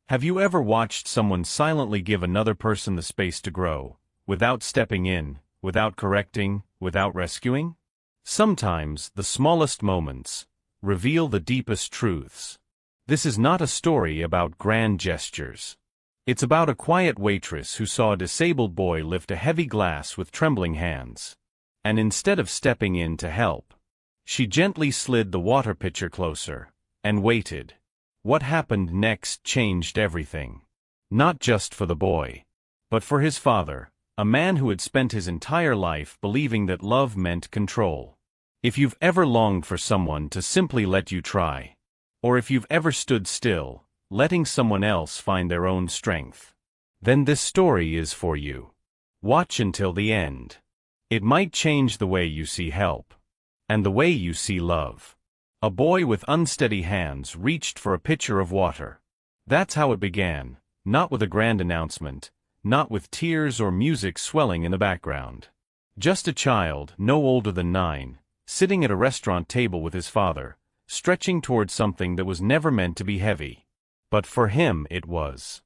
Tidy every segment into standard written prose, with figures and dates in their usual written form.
Have you ever watched someone silently give another person the space to grow, without stepping in, without correcting, without rescuing? Sometimes, the smallest moments reveal the deepest truths. This is not a story about grand gestures. It's about a quiet waitress who saw a disabled boy lift a heavy glass with trembling hands. And instead of stepping in to help, she gently slid the water pitcher closer and waited. What happened next changed everything. Not just for the boy, but for his father, a man who had spent his entire life believing that love meant control. If you've ever longed for someone to simply let you try, or if you've ever stood still, letting someone else find their own strength, then this story is for you. Watch until the end. It might change the way you see help, and the way you see love. A boy with unsteady hands reached for a pitcher of water. That's how it began, not with a grand announcement, not with tears or music swelling in the background. Just a child, no older than 9, sitting at a restaurant table with his father, stretching toward something that was never meant to be heavy. But for him it was.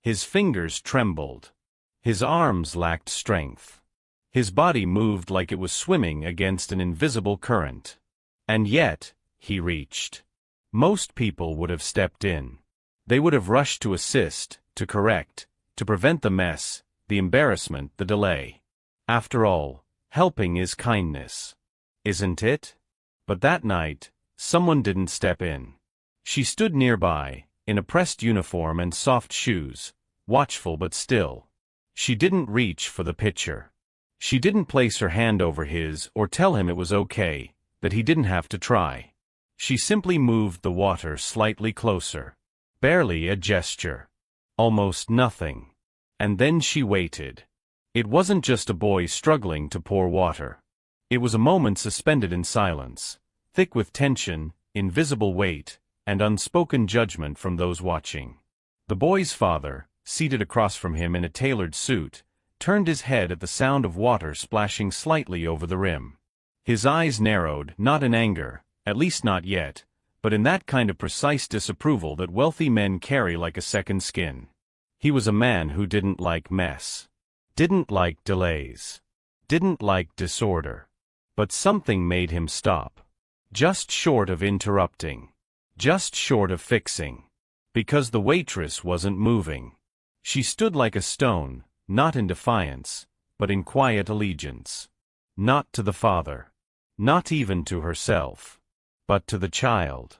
His fingers trembled. His arms lacked strength. His body moved like it was swimming against an invisible current. And yet, he reached. Most people would have stepped in. They would have rushed to assist, to correct, to prevent the mess, the embarrassment, the delay. After all, helping is kindness. Isn't it? But that night, someone didn't step in. She stood nearby, in a pressed uniform and soft shoes, watchful but still. She didn't reach for the pitcher. She didn't place her hand over his or tell him it was okay, that he didn't have to try. She simply moved the water slightly closer. Barely a gesture. Almost nothing. And then she waited. It wasn't just a boy struggling to pour water. It was a moment suspended in silence, thick with tension, invisible weight, and unspoken judgment from those watching. The boy's father, seated across from him in a tailored suit, turned his head at the sound of water splashing slightly over the rim. His eyes narrowed, not in anger, at least not yet, but in that kind of precise disapproval that wealthy men carry like a second skin. He was a man who didn't like mess. Didn't like delays. Didn't like disorder. But something made him stop. Just short of interrupting. Just short of fixing. Because the waitress wasn't moving. She stood like a stone, not in defiance, but in quiet allegiance. Not to the father. Not even to herself. But to the child.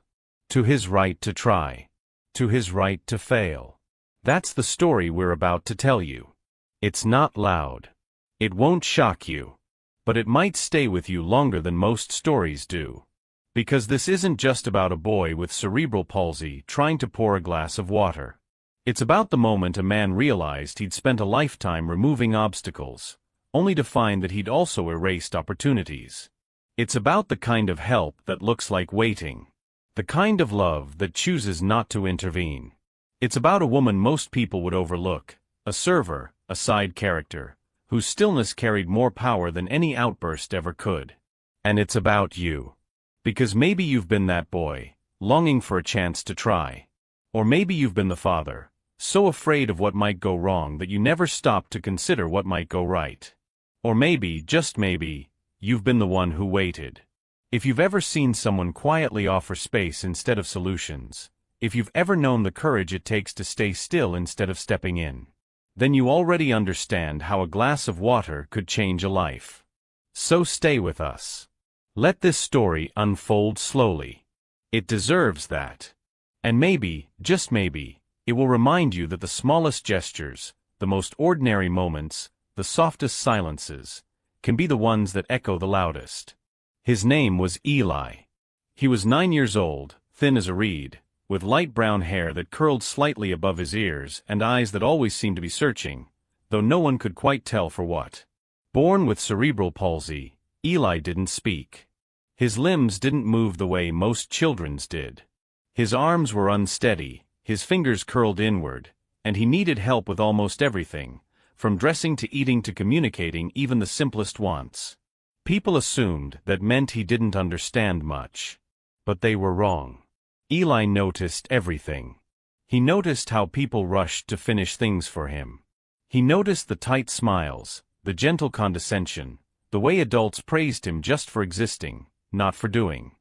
To his right to try. To his right to fail. That's the story we're about to tell you. It's not loud. It won't shock you. But it might stay with you longer than most stories do. Because this isn't just about a boy with cerebral palsy trying to pour a glass of water. It's about the moment a man realized he'd spent a lifetime removing obstacles, only to find that he'd also erased opportunities. It's about the kind of help that looks like waiting. The kind of love that chooses not to intervene. It's about a woman most people would overlook, a server, a side character, whose stillness carried more power than any outburst ever could. And it's about you. Because maybe you've been that boy, longing for a chance to try. Or maybe you've been the father, so afraid of what might go wrong that you never stopped to consider what might go right. Or maybe, just maybe, you've been the one who waited. If you've ever seen someone quietly offer space instead of solutions, if you've ever known the courage it takes to stay still instead of stepping in, then you already understand how a glass of water could change a life. So stay with us. Let this story unfold slowly. It deserves that. And maybe, just maybe, it will remind you that the smallest gestures, the most ordinary moments, the softest silences, can be the ones that echo the loudest. His name was Eli. He was 9 years old, thin as a reed, with light brown hair that curled slightly above his ears and eyes that always seemed to be searching, though no one could quite tell for what. Born with cerebral palsy, Eli didn't speak. His limbs didn't move the way most children's did. His arms were unsteady, his fingers curled inward, and he needed help with almost everything, from dressing to eating to communicating even the simplest wants. People assumed that meant he didn't understand much. But they were wrong. Eli noticed everything. He noticed how people rushed to finish things for him. He noticed the tight smiles, the gentle condescension, the way adults praised him just for existing, not for doing.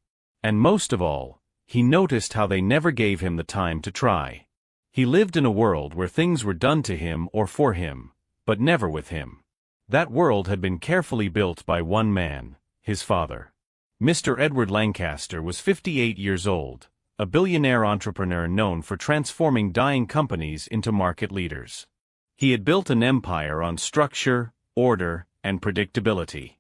And most of all, he noticed how they never gave him the time to try. He lived in a world where things were done to him or for him, but never with him. That world had been carefully built by one man, his father. Mr. Edward Lancaster was 58 years old, a billionaire entrepreneur known for transforming dying companies into market leaders. He had built an empire on structure, order, and predictability.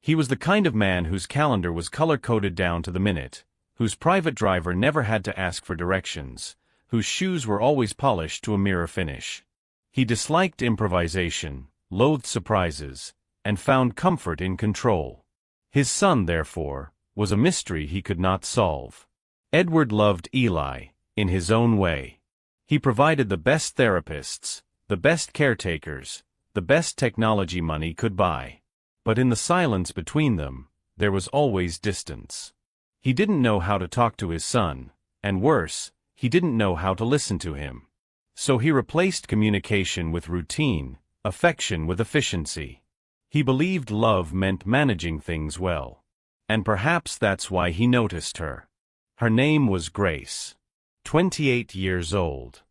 He was the kind of man whose calendar was color-coded down to the minute, whose private driver never had to ask for directions, whose shoes were always polished to a mirror finish. He disliked improvisation, loathed surprises, and found comfort in control. His son, therefore, was a mystery he could not solve. Edward loved Eli, in his own way. He provided the best therapists, the best caretakers, the best technology money could buy. But in the silence between them, there was always distance. He didn't know how to talk to his son, and worse, he didn't know how to listen to him. So he replaced communication with routine, affection with efficiency. He believed love meant managing things well. And perhaps that's why he noticed her. Her name was Grace. 28 years old.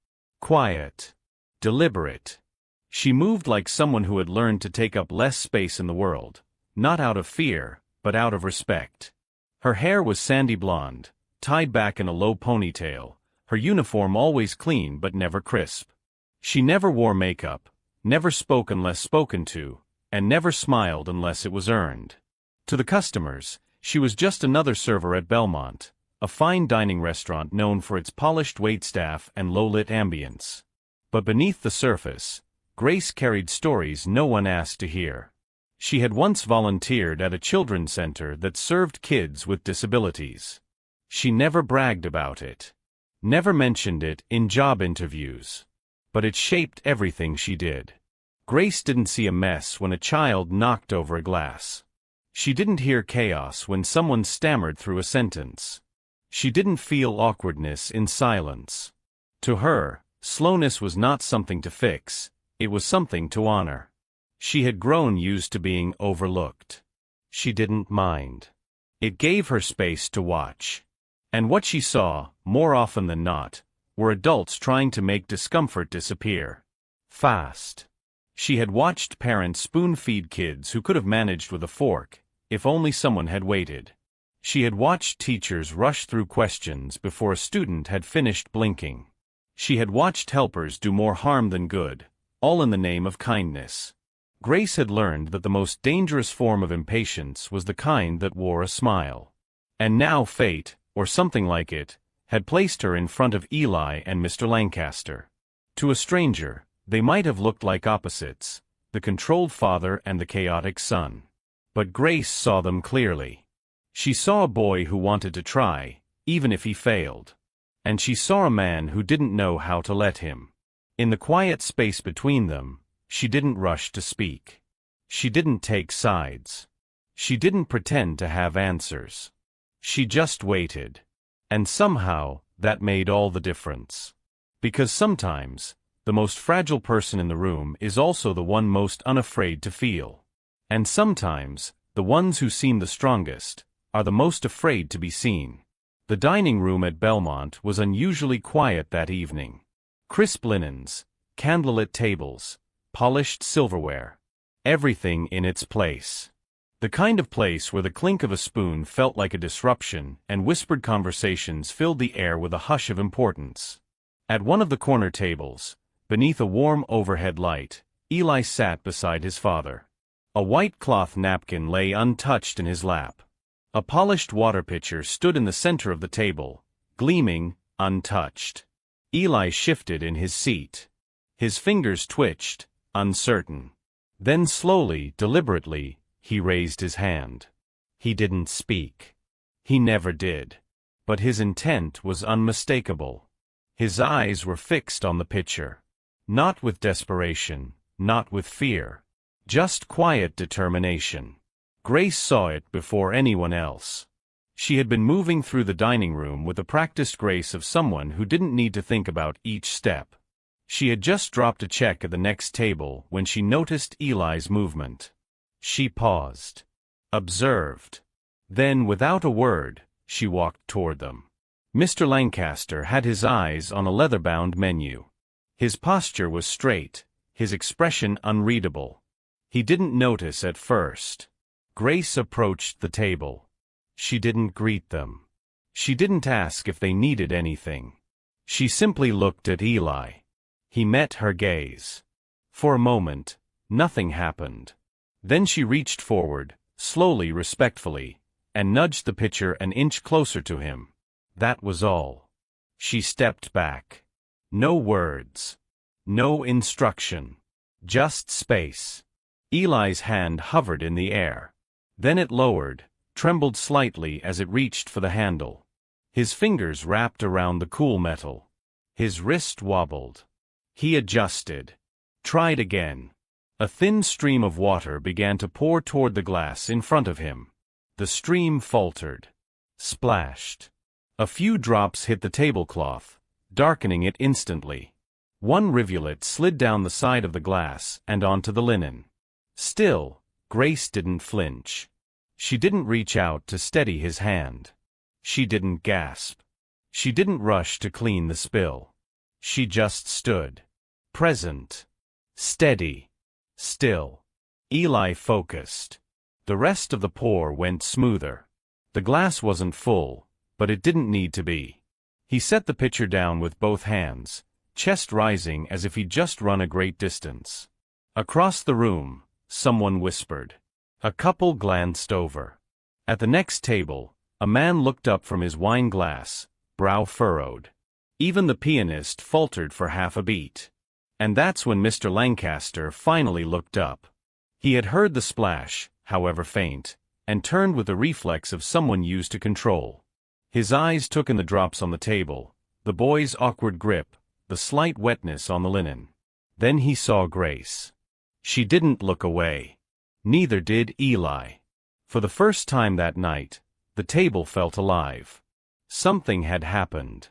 Quiet. Deliberate. She moved like someone who had learned to take up less space in the world, not out of fear, but out of respect. Her hair was sandy blonde, tied back in a low ponytail, her uniform always clean but never crisp. She never wore makeup, never spoke unless spoken to, and never smiled unless it was earned. To the customers, she was just another server at Belmont, a fine dining restaurant known for its polished waitstaff and low-lit ambience. But beneath the surface, Grace carried stories no one asked to hear. She had once volunteered at a children's center that served kids with disabilities. She never bragged about it. Never mentioned it in job interviews. But it shaped everything she did. Grace didn't see a mess when a child knocked over a glass. She didn't hear chaos when someone stammered through a sentence. She didn't feel awkwardness in silence. To her, slowness was not something to fix, it was something to honor. She had grown used to being overlooked. She didn't mind. It gave her space to watch. And what she saw, more often than not, were adults trying to make discomfort disappear. Fast. She had watched parents spoon-feed kids who could have managed with a fork, if only someone had waited. She had watched teachers rush through questions before a student had finished blinking. She had watched helpers do more harm than good, all in the name of kindness. Grace had learned that the most dangerous form of impatience was the kind that wore a smile. And now fate, or something like it, had placed her in front of Eli and Mr. Lancaster. To a stranger, they might have looked like opposites, the controlled father and the chaotic son. But Grace saw them clearly. She saw a boy who wanted to try, even if he failed. And she saw a man who didn't know how to let him. In the quiet space between them, she didn't rush to speak. She didn't take sides. She didn't pretend to have answers. She just waited. And somehow, that made all the difference. Because sometimes, the most fragile person in the room is also the one most unafraid to feel. And sometimes, the ones who seem the strongest are the most afraid to be seen. The dining room at Belmont was unusually quiet that evening. Crisp linens, candlelit tables, polished silverware. Everything in its place. The kind of place where the clink of a spoon felt like a disruption and whispered conversations filled the air with a hush of importance. At one of the corner tables, beneath a warm overhead light, Eli sat beside his father. A white cloth napkin lay untouched in his lap. A polished water pitcher stood in the center of the table, gleaming, untouched. Eli shifted in his seat. His fingers twitched, uncertain. Then slowly, deliberately, he raised his hand. He didn't speak. He never did. But his intent was unmistakable. His eyes were fixed on the pitcher. Not with desperation, not with fear. Just quiet determination. Grace saw it before anyone else. She had been moving through the dining room with the practiced grace of someone who didn't need to think about each step. She had just dropped a check at the next table when she noticed Eli's movement. She paused. Observed. Then, without a word, she walked toward them. Mr. Lancaster had his eyes on a leather-bound menu. His posture was straight, his expression unreadable. He didn't notice at first. Grace approached the table. She didn't greet them. She didn't ask if they needed anything. She simply looked at Eli. He met her gaze. For a moment, nothing happened. Then she reached forward, slowly, respectfully, and nudged the pitcher an inch closer to him. That was all. She stepped back. No words. No instruction. Just space. Eli's hand hovered in the air. Then it lowered, trembled slightly as it reached for the handle. His fingers wrapped around the cool metal. His wrist wobbled. He adjusted. Tried again. A thin stream of water began to pour toward the glass in front of him. The stream faltered. Splashed. A few drops hit the tablecloth, darkening it instantly. One rivulet slid down the side of the glass and onto the linen. Still, Grace didn't flinch. She didn't reach out to steady his hand. She didn't gasp. She didn't rush to clean the spill. She just stood. Present. Steady. Still. Eli focused. The rest of the pour went smoother. The glass wasn't full, but it didn't need to be. He set the pitcher down with both hands, chest rising as if he'd just run a great distance. Across the room, someone whispered. A couple glanced over. At the next table, a man looked up from his wine glass, brow furrowed. Even the pianist faltered for half a beat. And that's when Mr. Lancaster finally looked up. He had heard the splash, however faint, and turned with the reflex of someone used to control. His eyes took in the drops on the table, the boy's awkward grip, the slight wetness on the linen. Then he saw Grace. She didn't look away. Neither did Eli. For the first time that night, the table felt alive. Something had happened.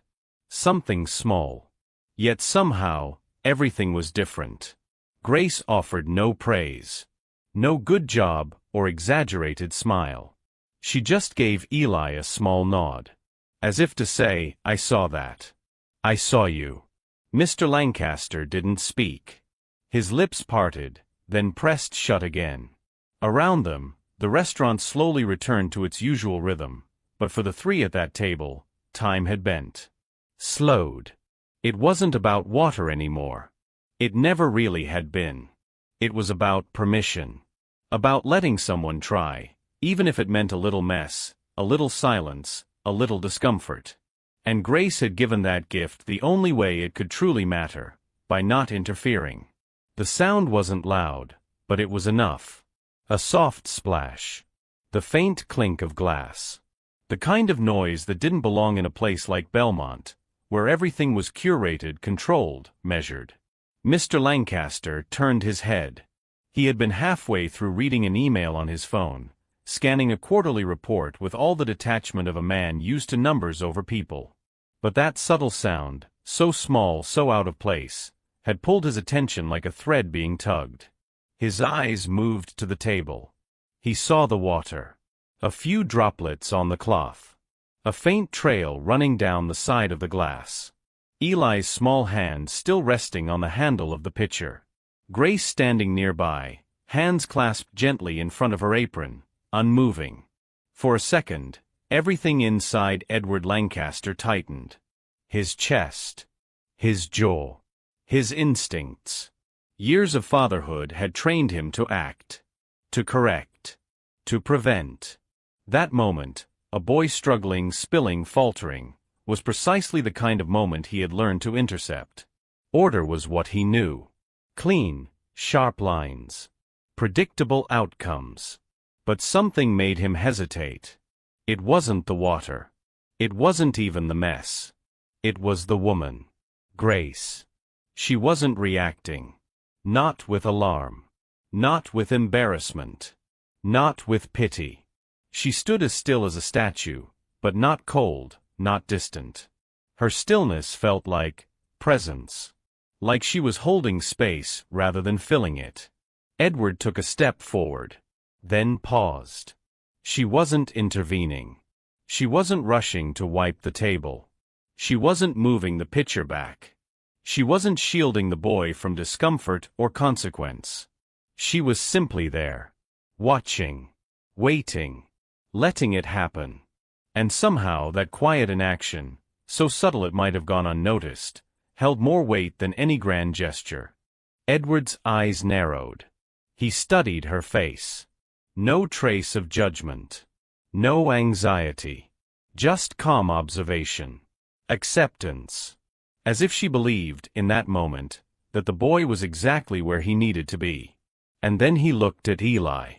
Something small. Yet somehow, everything was different. Grace offered no praise. No good job or exaggerated smile. She just gave Eli a small nod. As if to say, I saw that. I saw you. Mr. Lancaster didn't speak. His lips parted, then pressed shut again. Around them, the restaurant slowly returned to its usual rhythm, but for the three at that table, time had bent. Slowed. It wasn't about water anymore. It never really had been. It was about permission. About letting someone try, even if it meant a little mess, a little silence, a little discomfort. And Grace had given that gift the only way it could truly matter, by not interfering. The sound wasn't loud, but it was enough. A soft splash. The faint clink of glass. The kind of noise that didn't belong in a place like Belmont, where everything was curated, controlled, measured. Mr. Lancaster turned his head. He had been halfway through reading an email on his phone, scanning a quarterly report with all the detachment of a man used to numbers over people. But that subtle sound, so small, so out of place, had pulled his attention like a thread being tugged. His eyes moved to the table. He saw the water. A few droplets on the cloth. A faint trail running down the side of the glass. Eli's small hand still resting on the handle of the pitcher. Grace standing nearby, hands clasped gently in front of her apron, unmoving. For a second, everything inside Edward Lancaster tightened. His chest. His jaw. His instincts. Years of fatherhood had trained him to act. To correct. To prevent. That moment, a boy struggling, spilling, faltering, was precisely the kind of moment he had learned to intercept. Order was what he knew. Clean, sharp lines. Predictable outcomes. But something made him hesitate. It wasn't the water. It wasn't even the mess. It was the woman. Grace. She wasn't reacting. Not with alarm. Not with embarrassment. Not with pity. She stood as still as a statue, but not cold, not distant. Her stillness felt like presence. Like she was holding space rather than filling it. Edward took a step forward. Then paused. She wasn't intervening. She wasn't rushing to wipe the table. She wasn't moving the pitcher back. She wasn't shielding the boy from discomfort or consequence. She was simply there. Watching. Waiting. Letting it happen. And somehow that quiet inaction, so subtle it might have gone unnoticed, held more weight than any grand gesture. Edward's eyes narrowed. He studied her face. No trace of judgment. No anxiety. Just calm observation. Acceptance. As if she believed, in that moment, that the boy was exactly where he needed to be. And then he looked at Eli.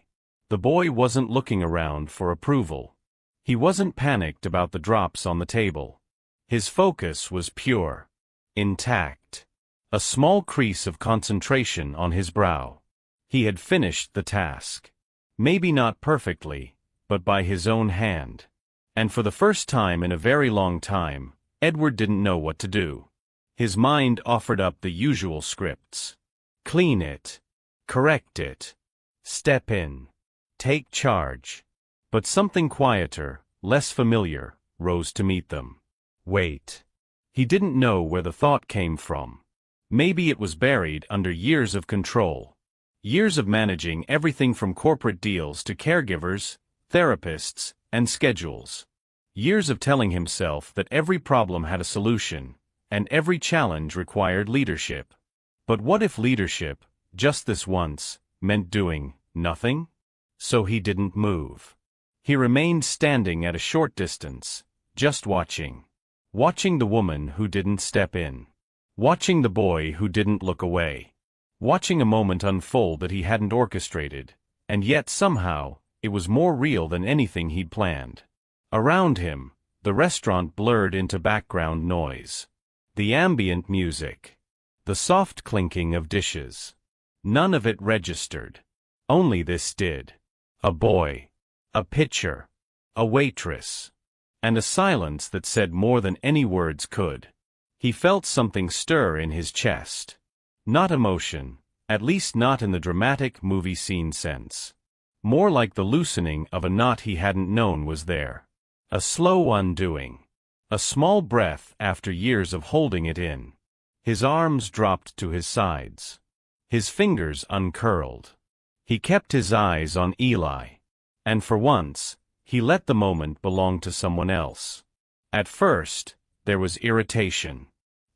The boy wasn't looking around for approval. He wasn't panicked about the drops on the table. His focus was pure. Intact. A small crease of concentration on his brow. He had finished the task. Maybe not perfectly, but by his own hand. And for the first time in a very long time, Edward didn't know what to do. His mind offered up the usual scripts. Clean it. Correct it. Step in. Take charge. But something quieter, less familiar, rose to meet them. Wait. He didn't know where the thought came from. Maybe it was buried under years of control. Years of managing everything from corporate deals to caregivers, therapists, and schedules. Years of telling himself that every problem had a solution, and every challenge required leadership. But what if leadership, just this once, meant doing nothing? So he didn't move. He remained standing at a short distance, just watching. Watching the woman who didn't step in. Watching the boy who didn't look away. Watching a moment unfold that he hadn't orchestrated, and yet somehow, it was more real than anything he'd planned. Around him, the restaurant blurred into background noise. The ambient music. The soft clinking of dishes. None of it registered. Only this did. A boy. A pitcher. A waitress. And a silence that said more than any words could. He felt something stir in his chest. Not emotion, at least not in the dramatic movie scene sense. More like the loosening of a knot he hadn't known was there. A slow undoing. A small breath after years of holding it in. His arms dropped to his sides. His fingers uncurled. He kept his eyes on Eli. And for once, he let the moment belong to someone else. At first, there was irritation.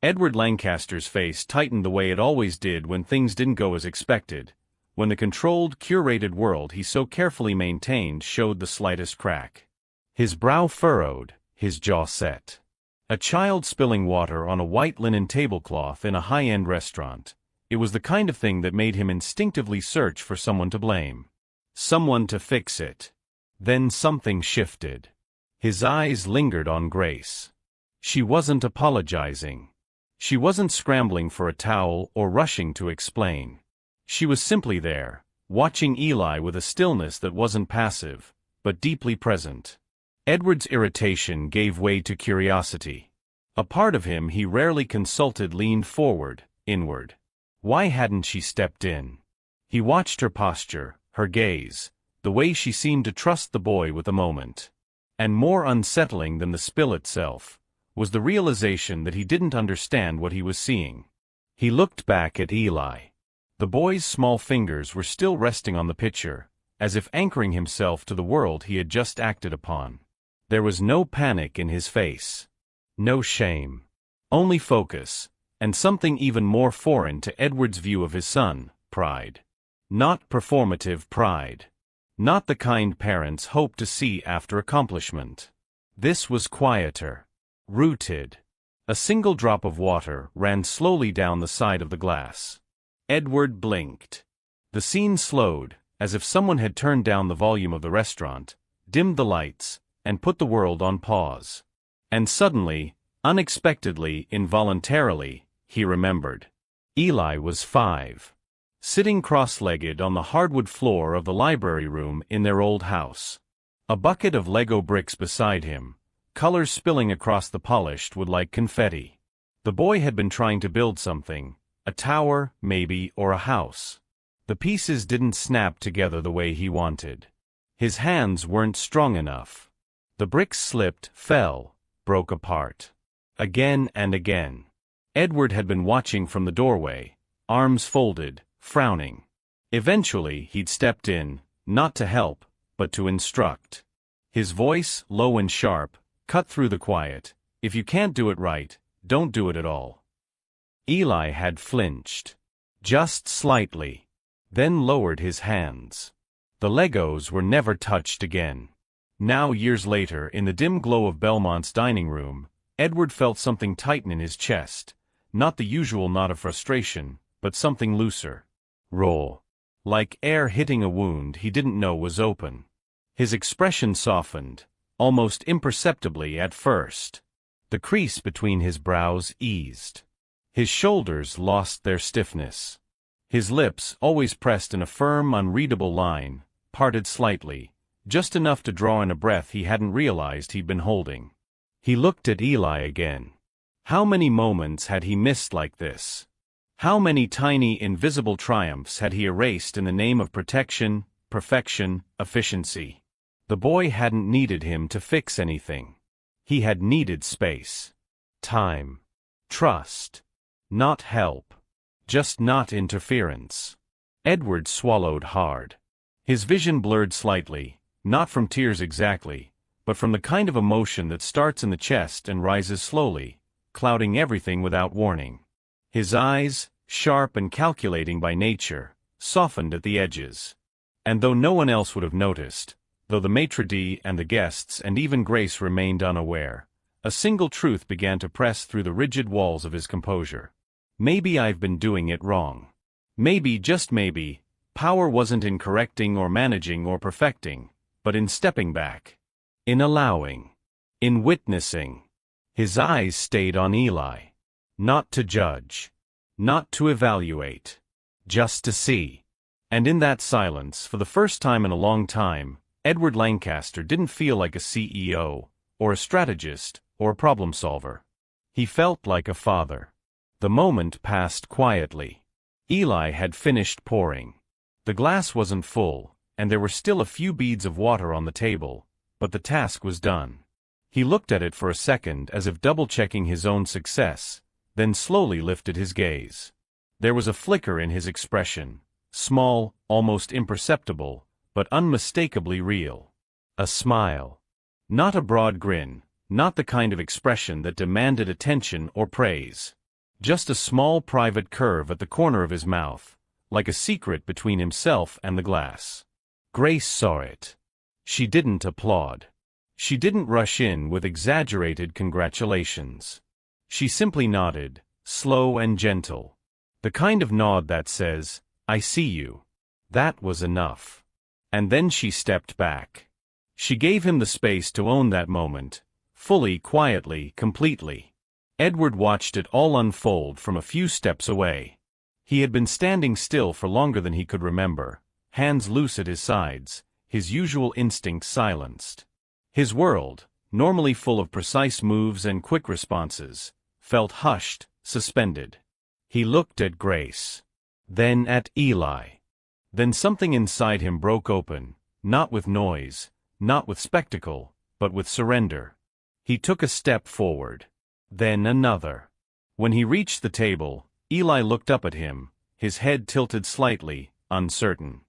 Edward Lancaster's face tightened the way it always did when things didn't go as expected, when the controlled, curated world he so carefully maintained showed the slightest crack. His brow furrowed, his jaw set. A child spilling water on a white linen tablecloth in a high-end restaurant. It was the kind of thing that made him instinctively search for someone to blame. Someone to fix it. Then something shifted. His eyes lingered on Grace. She wasn't apologizing. She wasn't scrambling for a towel or rushing to explain. She was simply there, watching Eli with a stillness that wasn't passive, but deeply present. Edward's irritation gave way to curiosity. A part of him he rarely consulted leaned forward, inward. Why hadn't she stepped in? He watched her posture, her gaze, the way she seemed to trust the boy with the moment. And more unsettling than the spill itself, was the realization that he didn't understand what he was seeing. He looked back at Eli. The boy's small fingers were still resting on the pitcher, as if anchoring himself to the world he had just acted upon. There was no panic in his face. No shame. Only focus, and something even more foreign to Edward's view of his son, pride. Not performative pride. Not the kind parents hope to see after accomplishment. This was quieter. Rooted. A single drop of water ran slowly down the side of the glass. Edward blinked. The scene slowed, as if someone had turned down the volume of the restaurant, dimmed the lights, and put the world on pause. And suddenly, unexpectedly, involuntarily, he remembered. Eli was 5. Sitting cross-legged on the hardwood floor of the library room in their old house. A bucket of Lego bricks beside him, colors spilling across the polished wood like confetti. The boy had been trying to build something, a tower, maybe, or a house. The pieces didn't snap together the way he wanted. His hands weren't strong enough. The bricks slipped, fell, broke apart. Again and again. Edward had been watching from the doorway, arms folded, frowning. Eventually he'd stepped in, not to help, but to instruct. His voice, low and sharp, cut through the quiet. If you can't do it right, don't do it at all. Eli had flinched. Just slightly. Then lowered his hands. The Legos were never touched again. Now, years later, in the dim glow of Belmont's dining room, Edward felt something tighten in his chest, not the usual knot of frustration, but something looser. Raw. Like air hitting a wound he didn't know was open. His expression softened, almost imperceptibly at first. The crease between his brows eased. His shoulders lost their stiffness. His lips, always pressed in a firm, unreadable line, parted slightly, just enough to draw in a breath he hadn't realized he'd been holding. He looked at Eli again. How many moments had he missed like this? How many tiny, invisible triumphs had he erased in the name of protection, perfection, efficiency? The boy hadn't needed him to fix anything. He had needed space. Time. Trust. Not help. Just not interference. Edward swallowed hard. His vision blurred slightly, not from tears exactly, but from the kind of emotion that starts in the chest and rises slowly, clouding everything without warning. His eyes, sharp and calculating by nature, softened at the edges. And though no one else would have noticed, though the maitre d' and the guests and even Grace remained unaware, a single truth began to press through the rigid walls of his composure. Maybe I've been doing it wrong. Maybe, just maybe, power wasn't in correcting or managing or perfecting, but in stepping back. In allowing. In witnessing. His eyes stayed on Eli. Not to judge. Not to evaluate. Just to see. And in that silence, for the first time in a long time, Edward Lancaster didn't feel like a CEO, or a strategist, or a problem solver. He felt like a father. The moment passed quietly. Eli had finished pouring. The glass wasn't full, and there were still a few beads of water on the table, but the task was done. He looked at it for a second as if double-checking his own success, then slowly lifted his gaze. There was a flicker in his expression, small, almost imperceptible, but unmistakably real. A smile. Not a broad grin, not the kind of expression that demanded attention or praise. Just a small private curve at the corner of his mouth, like a secret between himself and the glass. Grace saw it. She didn't applaud. She didn't rush in with exaggerated congratulations. She simply nodded, slow and gentle. The kind of nod that says, "I see you." That was enough. And then she stepped back. She gave him the space to own that moment, fully, quietly, completely. Edward watched it all unfold from a few steps away. He had been standing still for longer than he could remember, hands loose at his sides, his usual instincts silenced. His world, normally full of precise moves and quick responses, felt hushed, suspended. He looked at Grace. Then at Eli. Then something inside him broke open, not with noise, not with spectacle, but with surrender. He took a step forward. Then another. When he reached the table, Eli looked up at him, his head tilted slightly, uncertain.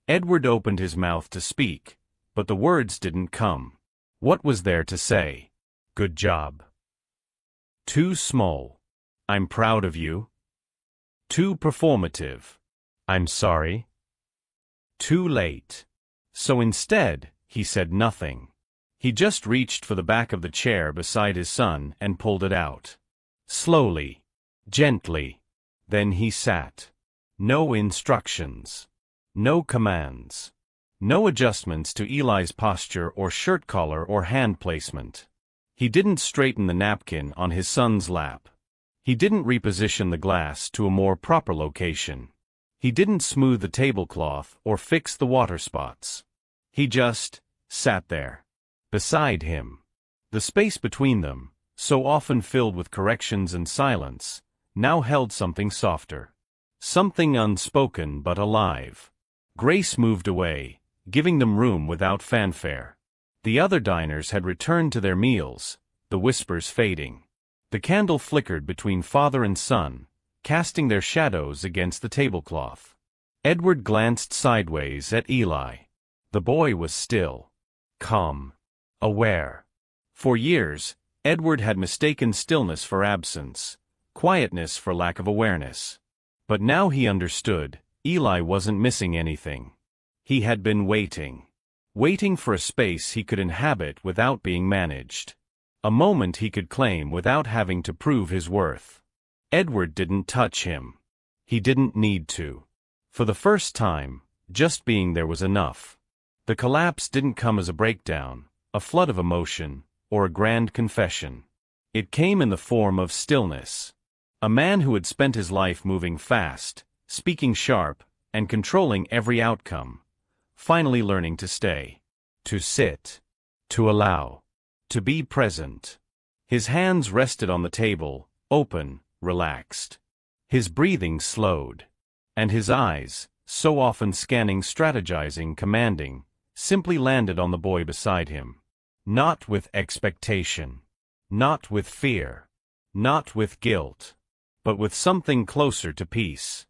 Edward opened his mouth to speak, but the words didn't come. What was there to say? Good job. Too small. I'm proud of you. Too performative. I'm sorry. Too late. So instead, he said nothing. He just reached for the back of the chair beside his son and pulled it out. Slowly. Gently. Then he sat. No instructions. No commands. No adjustments to Eli's posture or shirt collar or hand placement. He didn't straighten the napkin on his son's lap. He didn't reposition the glass to a more proper location. He didn't smooth the tablecloth or fix the water spots. He just sat there. Beside him. The space between them, so often filled with corrections and silence, now held something softer. Something unspoken but alive. Grace moved away, giving them room without fanfare. The other diners had returned to their meals, the whispers fading. The candle flickered between father and son, casting their shadows against the tablecloth. Edward glanced sideways at Eli. The boy was still, calm, aware. For years, Edward had mistaken stillness for absence, quietness for lack of awareness. But now he understood, Eli wasn't missing anything. He had been waiting. Waiting for a space he could inhabit without being managed. A moment he could claim without having to prove his worth. Edward didn't touch him. He didn't need to. For the first time, just being there was enough. The collapse didn't come as a breakdown, a flood of emotion, or a grand confession. It came in the form of stillness. A man who had spent his life moving fast, speaking sharp, and controlling every outcome, finally learning to stay, to sit, to allow, to be present. His hands rested on the table, open, relaxed. His breathing slowed. And his eyes, so often scanning, strategizing, commanding, simply landed on the boy beside him. Not with expectation. Not with fear. Not with guilt. But with something closer to peace.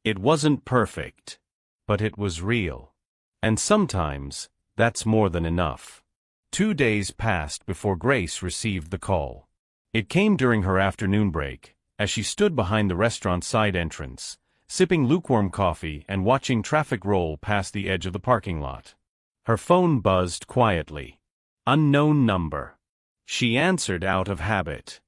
It wasn't perfect. But it was real. And sometimes, that's more than enough. 2 days passed before Grace received the call. It came during her afternoon break, as she stood behind the restaurant's side entrance, sipping lukewarm coffee and watching traffic roll past the edge of the parking lot. Her phone buzzed quietly. Unknown number. She answered out of habit.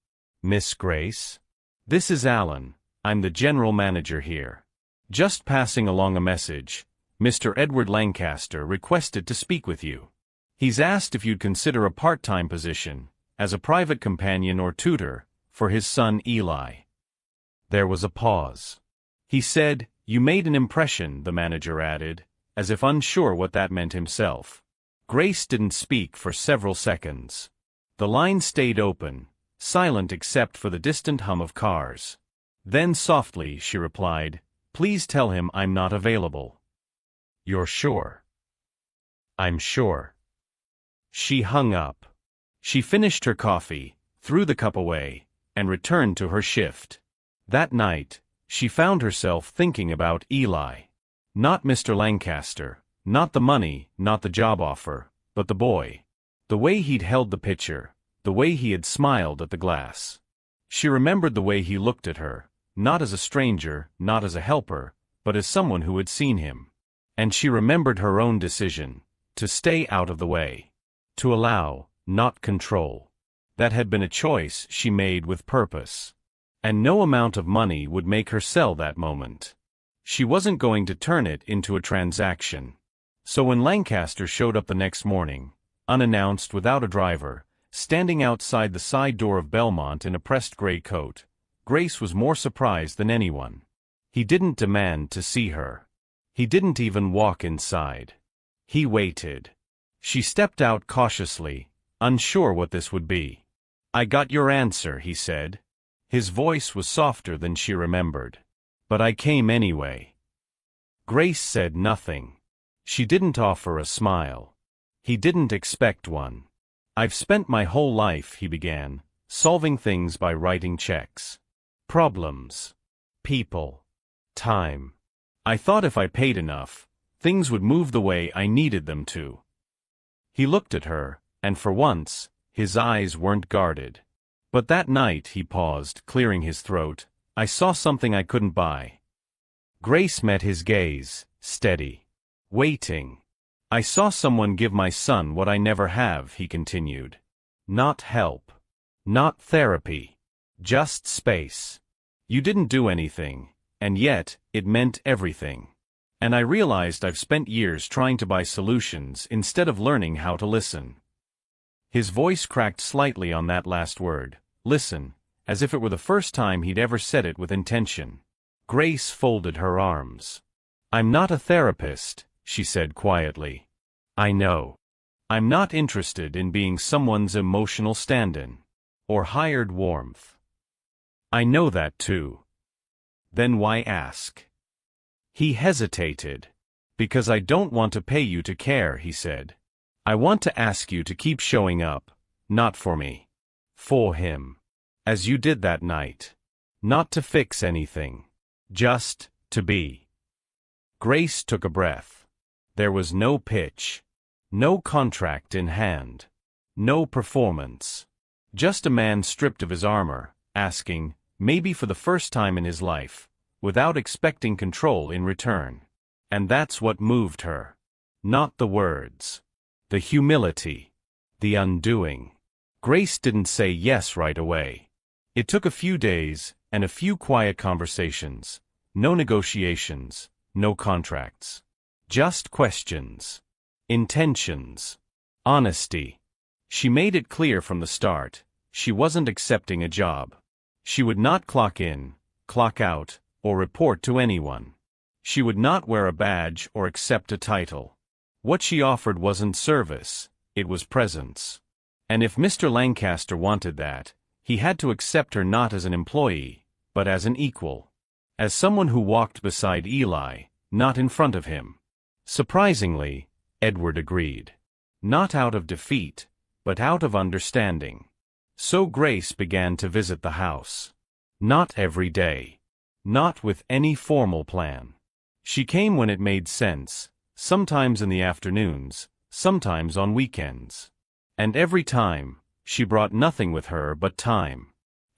"Miss Grace? This is Alan. I'm the general manager here. Just passing along a message. Mr. Edward Lancaster requested to speak with you. He's asked if you'd consider a part-time position, as a private companion or tutor, for his son Eli." There was a pause. "He said, you made an impression," the manager added, as if unsure what that meant himself. Grace didn't speak for several seconds. The line stayed open, silent except for the distant hum of cars. Then softly she replied, "Please tell him I'm not available." "You're sure?" "I'm sure." She hung up. She finished her coffee, threw the cup away, and returned to her shift. That night, she found herself thinking about Eli. Not Mr. Lancaster, not the money, not the job offer, but the boy. The way he'd held the pitcher, the way he had smiled at the glass. She remembered the way he looked at her, not as a stranger, not as a helper, but as someone who had seen him. And she remembered her own decision, to stay out of the way. To allow, not control. That had been a choice she made with purpose. And no amount of money would make her sell that moment. She wasn't going to turn it into a transaction. So when Lancaster showed up the next morning, unannounced without a driver, standing outside the side door of Belmont in a pressed gray coat, Grace was more surprised than anyone. He didn't demand to see her. He didn't even walk inside. He waited. She stepped out cautiously, unsure what this would be. "I got your answer," he said. His voice was softer than she remembered. "But I came anyway." Grace said nothing. She didn't offer a smile. He didn't expect one. "I've spent my whole life," he began, "solving things by writing checks. Problems. People. Time. I thought if I paid enough, things would move the way I needed them to." He looked at her, and for once, his eyes weren't guarded. "But that night," he paused, clearing his throat, "I saw something I couldn't buy." Grace met his gaze, steady. Waiting. "I saw someone give my son what I never have," he continued. "Not help. Not therapy. Just space. You didn't do anything, and yet, it meant everything. And I realized I've spent years trying to buy solutions instead of learning how to listen." His voice cracked slightly on that last word, listen, as if it were the first time he'd ever said it with intention. Grace folded her arms. "I'm not a therapist," she said quietly. "I know. I'm not interested in being someone's emotional stand-in. Or hired warmth. I know that too. Then why ask? He hesitated. Because I don't want to pay you to care, he said. I want to ask you to keep showing up, not for me. For him. As you did that night. Not to fix anything. Just to be. Grace took a breath. There was no pitch. No contract in hand. No performance. Just a man stripped of his armor, asking, maybe for the first time in his life, without expecting control in return. And that's what moved her. Not the words. The humility. The undoing. Grace didn't say yes right away. It took a few days, and a few quiet conversations. No negotiations, no contracts. Just questions. Intentions. Honesty. She made it clear from the start, she wasn't accepting a job. She would not clock in, clock out, or report to anyone. She would not wear a badge or accept a title. What she offered wasn't service, it was presence. And if Mr. Lancaster wanted that, he had to accept her not as an employee, but as an equal. As someone who walked beside Eli, not in front of him. Surprisingly, Edward agreed. Not out of defeat, but out of understanding. So Grace began to visit the house. Not every day. Not with any formal plan. She came when it made sense, sometimes in the afternoons, sometimes on weekends. And every time, she brought nothing with her but time.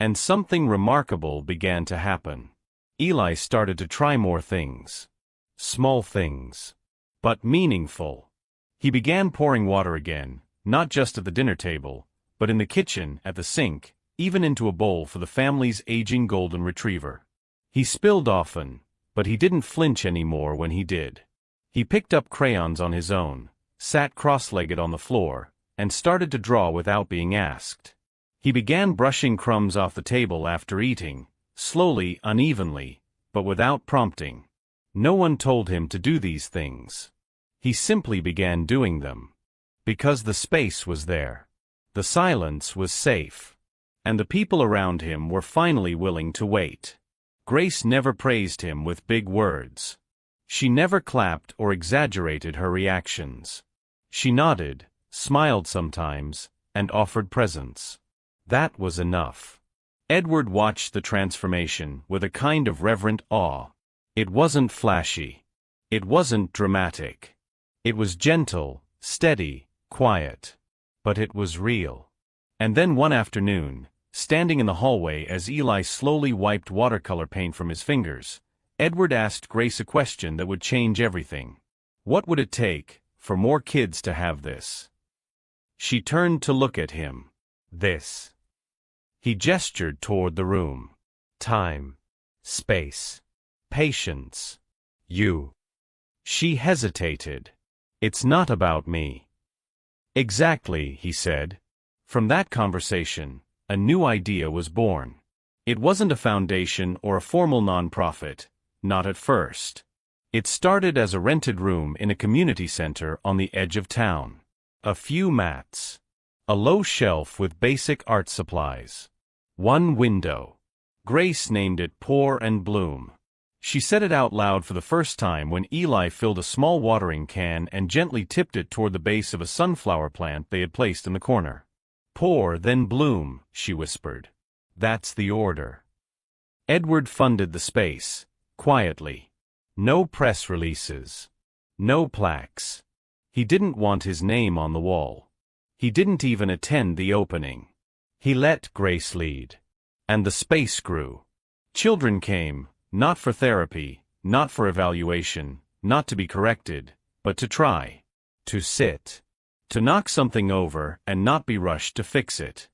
And something remarkable began to happen. Eli started to try more things. Small things. But meaningful. He began pouring water again, not just at the dinner table, but in the kitchen, at the sink, even into a bowl for the family's aging golden retriever. He spilled often, but he didn't flinch anymore when he did. He picked up crayons on his own, sat cross-legged on the floor, and started to draw without being asked. He began brushing crumbs off the table after eating, slowly, unevenly, but without prompting. No one told him to do these things. He simply began doing them. Because the space was there. The silence was safe. And the people around him were finally willing to wait. Grace never praised him with big words. She never clapped or exaggerated her reactions. She nodded, smiled sometimes, and offered presents. That was enough. Edward watched the transformation with a kind of reverent awe. It wasn't flashy. It wasn't dramatic. It was gentle, steady, quiet. But it was real. And then one afternoon, standing in the hallway as Eli slowly wiped watercolor paint from his fingers, Edward asked Grace a question that would change everything. What would it take for more kids to have this? She turned to look at him. This. He gestured toward the room. Time. Space. Patience. You. She hesitated. It's not about me. Exactly, he said. From that conversation, a new idea was born. It wasn't a foundation or a formal nonprofit, not at first. It started as a rented room in a community center on the edge of town. A few mats. A low shelf with basic art supplies. One window. Grace named it Pour and Bloom. She said it out loud for the first time when Eli filled a small watering can and gently tipped it toward the base of a sunflower plant they had placed in the corner. Pour, then bloom, she whispered. That's the order. Edward funded the space, quietly. No press releases. No plaques. He didn't want his name on the wall. He didn't even attend the opening. He let Grace lead. And the space grew. Children came, not for therapy, not for evaluation, not to be corrected, but to try. To sit. To knock something over and not be rushed to fix it.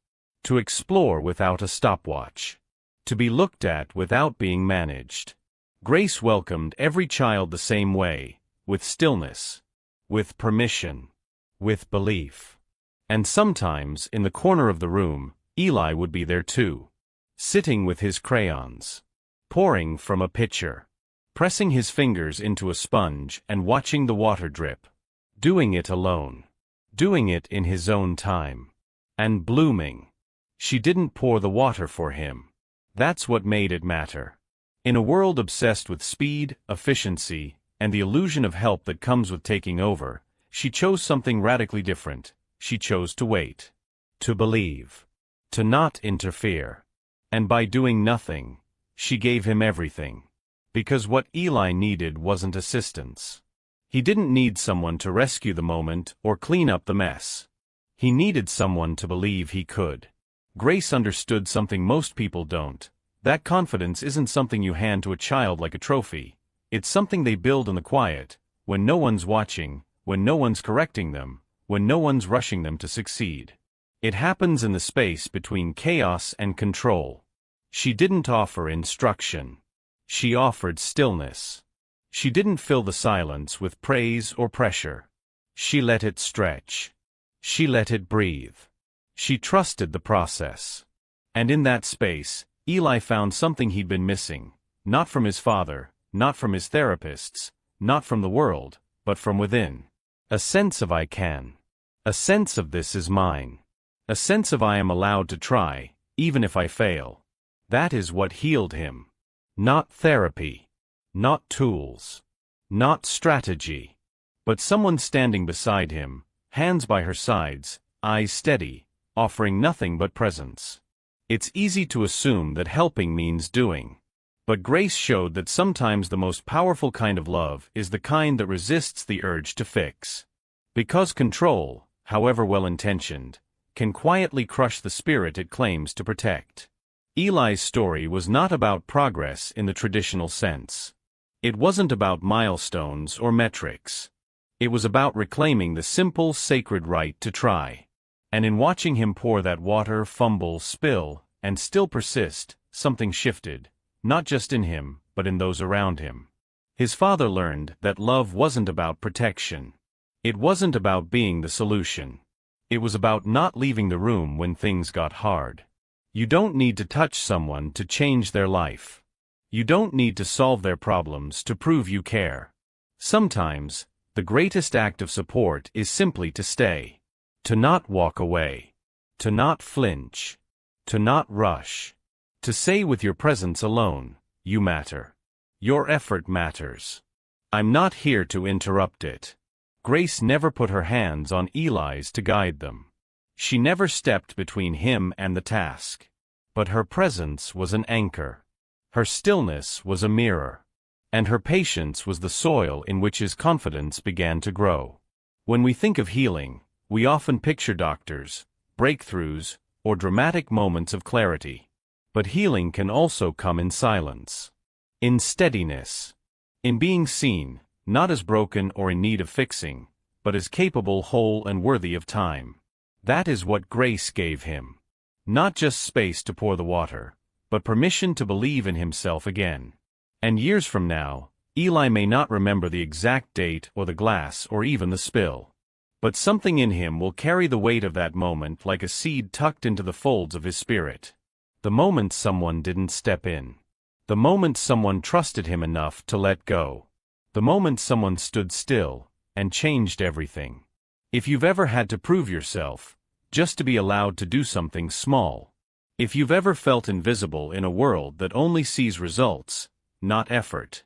To explore without a stopwatch. To be looked at without being managed. Grace welcomed every child the same way, with stillness, with permission, with belief. And sometimes, in the corner of the room, Eli would be there too. Sitting with his crayons. Pouring from a pitcher. Pressing his fingers into a sponge and watching the water drip. Doing it alone. doing it in his own time, and blooming. She didn't pour the water for him. That's what made it matter. In a world obsessed with speed, efficiency, and the illusion of help that comes with taking over, she chose something radically different. She chose to wait, to believe, to not interfere. And by doing nothing, she gave him everything. Because what Eli needed wasn't assistance. He didn't need someone to rescue the moment or clean up the mess. He needed someone to believe he could. Grace understood something most people don't. That confidence isn't something you hand to a child like a trophy. It's something they build in the quiet, when no one's watching, when no one's correcting them, when no one's rushing them to succeed. It happens in the space between chaos and control. She didn't offer instruction. She offered stillness. She didn't fill the silence with praise or pressure. She let it stretch. She let it breathe. She trusted the process. And in that space, Eli found something he'd been missing, not from his father, not from his therapists, not from the world, but from within. A sense of I can. A sense of this is mine. A sense of I am allowed to try, even if I fail. That is what healed him. Not therapy. Not tools. Not strategy. But someone standing beside him, hands by her sides, eyes steady, offering nothing but presence. It's easy to assume that helping means doing. But Grace showed that sometimes the most powerful kind of love is the kind that resists the urge to fix. Because control, however well-intentioned, can quietly crush the spirit it claims to protect. Eli's story was not about progress in the traditional sense. It wasn't about milestones or metrics. It was about reclaiming the simple, sacred right to try. And in watching him pour that water, fumble, spill, and still persist, something shifted, not just in him, but in those around him. His father learned that love wasn't about protection. It wasn't about being the solution. It was about not leaving the room when things got hard. You don't need to touch someone to change their life. You don't need to solve their problems to prove you care. Sometimes, the greatest act of support is simply to stay. To not walk away. To not flinch. To not rush. To say with your presence alone, you matter. Your effort matters. I'm not here to interrupt it. Grace never put her hands on Eli's to guide them. She never stepped between him and the task. But her presence was an anchor. Her stillness was a mirror. And her patience was the soil in which his confidence began to grow. When we think of healing, we often picture doctors, breakthroughs, or dramatic moments of clarity. But healing can also come in silence. In steadiness. In being seen, not as broken or in need of fixing, but as capable, whole, and worthy of time. That is what Grace gave him. Not just space to pour the water, but permission to believe in himself again. And years from now, Eli may not remember the exact date or the glass or even the spill. But something in him will carry the weight of that moment like a seed tucked into the folds of his spirit. The moment someone didn't step in. The moment someone trusted him enough to let go. The moment someone stood still and changed everything. If you've ever had to prove yourself, just to be allowed to do something small. If you've ever felt invisible in a world that only sees results, not effort.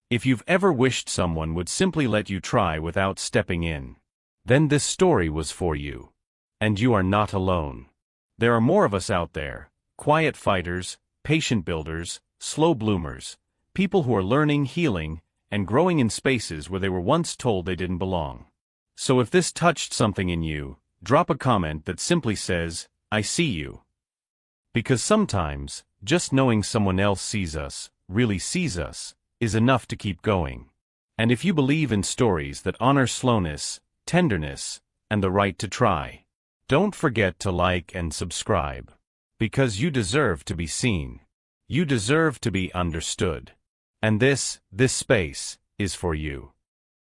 If you've ever wished someone would simply let you try without stepping in. Then this story was for you. And you are not alone. There are more of us out there, quiet fighters, patient builders, slow bloomers, people who are learning, healing, and growing in spaces where they were once told they didn't belong. So if this touched something in you, drop a comment that simply says, I see you. Because sometimes, just knowing someone else sees us, really sees us, is enough to keep going. And if you believe in stories that honor slowness, tenderness, and the right to try, don't forget to like and subscribe. Because you deserve to be seen. You deserve to be understood. And this space, is for you.